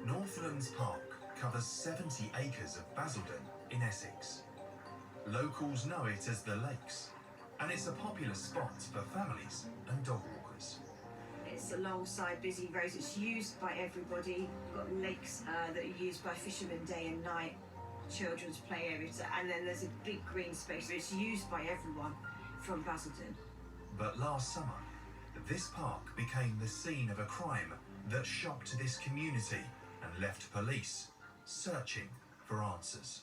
Northlands Park covers 70 acres of Basildon in Essex. Locals know it as the Leekes, and it's a popular spot for families and dog walkers. It's alongside busy roads. It's used by everybody. We've got lakes that are used by fishermen day and night, children's play areas, and then there's a big green space. So it's used by everyone from Basildon. But last summer, this park became the scene of a crime that shocked this community and left police searching for answers.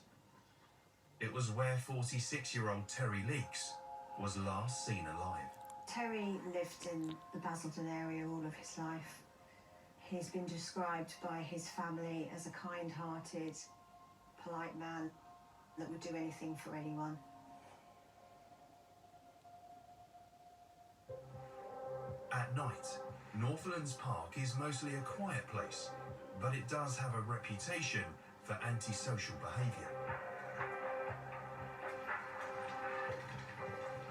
It was where 46-year-old Terry Leekes was last seen alive. Terry lived in the Basildon area all of his life. He's been described by his family as a kind-hearted, polite man that would do anything for anyone. At night, Northlands Park is mostly a quiet place, but it does have a reputation for antisocial behaviour.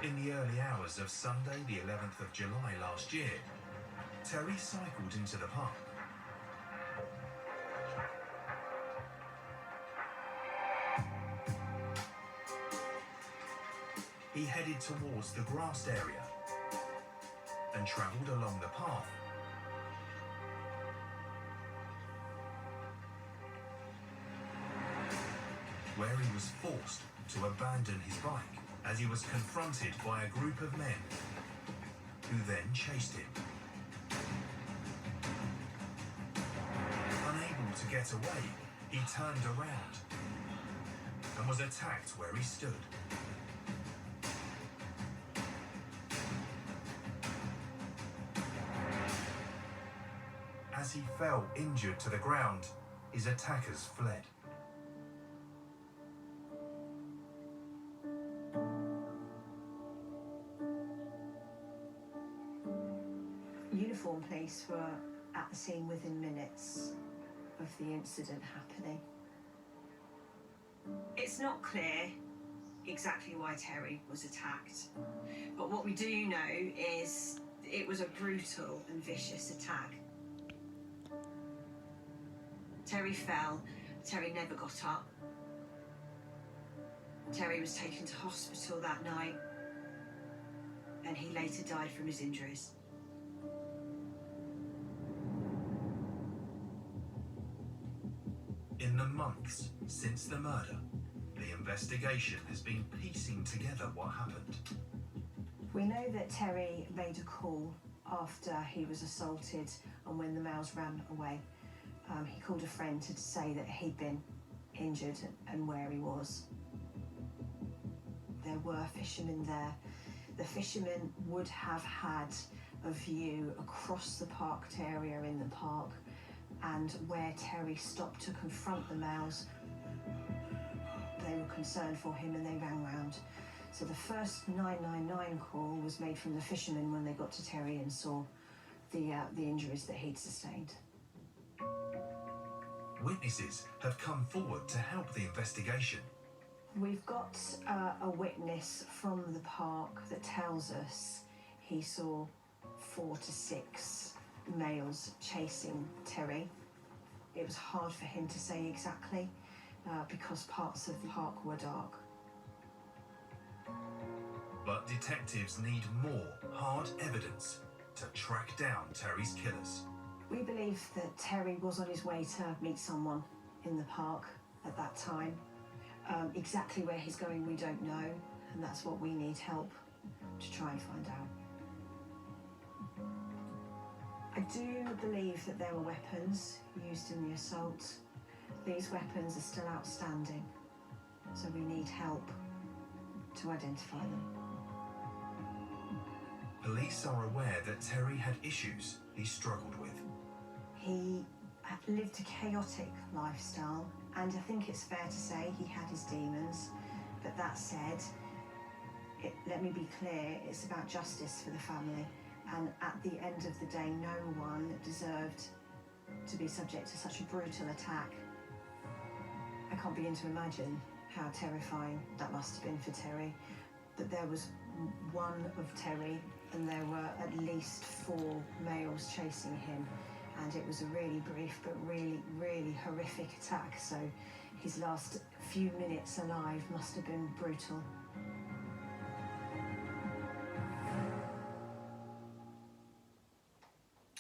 In the early hours of Sunday, the 11th of July last year, Terry cycled into the park. He headed towards the grassed area and travelled along the path. Where he was forced to abandon his bike as he was confronted by a group of men who then chased him. Unable to get away, he turned around and was attacked where he stood. As he fell injured to the ground, his attackers fled. Uniformed police were at the scene within minutes of the incident happening. It's not clear exactly why Terry was attacked, but what we do know is it was a brutal and vicious attack. Terry fell. Terry never got up. Terry was taken to hospital that night, and he later died from his injuries. In the months since the murder, the investigation has been piecing together what happened. We know that Terry made a call after he was assaulted and when the males ran away. He called a friend to say that he'd been injured and where he was. There were fishermen there. The fishermen would have had a view across the parked area in the park, and where Terry stopped to confront the males, they were concerned for him and they ran round. So the first 999 call was made from the fishermen when they got to Terry and saw the injuries that he'd sustained. Witnesses have come forward to help the investigation. We've got a witness from the park that tells us he saw 4 to 6 males chasing Terry. It was hard for him to say exactly because parts of the park were dark. But detectives need more hard evidence to track down Terry's killers. We believe that Terry was on his way to meet someone in the park at that time. Exactly where he's going, we don't know, and that's what we need help to try and find out. I do believe that there were weapons used in the assault. These weapons are still outstanding, so we need help to identify them. Police are aware that Terry had issues he struggled with. He lived a chaotic lifestyle, and I think it's fair to say he had his demons. But that said, let me be clear, it's about justice for the family. And at the end of the day, no one deserved to be subject to such a brutal attack. I can't begin to imagine how terrifying that must have been for Terry. But there was one of Terry, and there were at least 4 males chasing him. and it was a really brief but really, really horrific attack. So his last few minutes alive must have been brutal.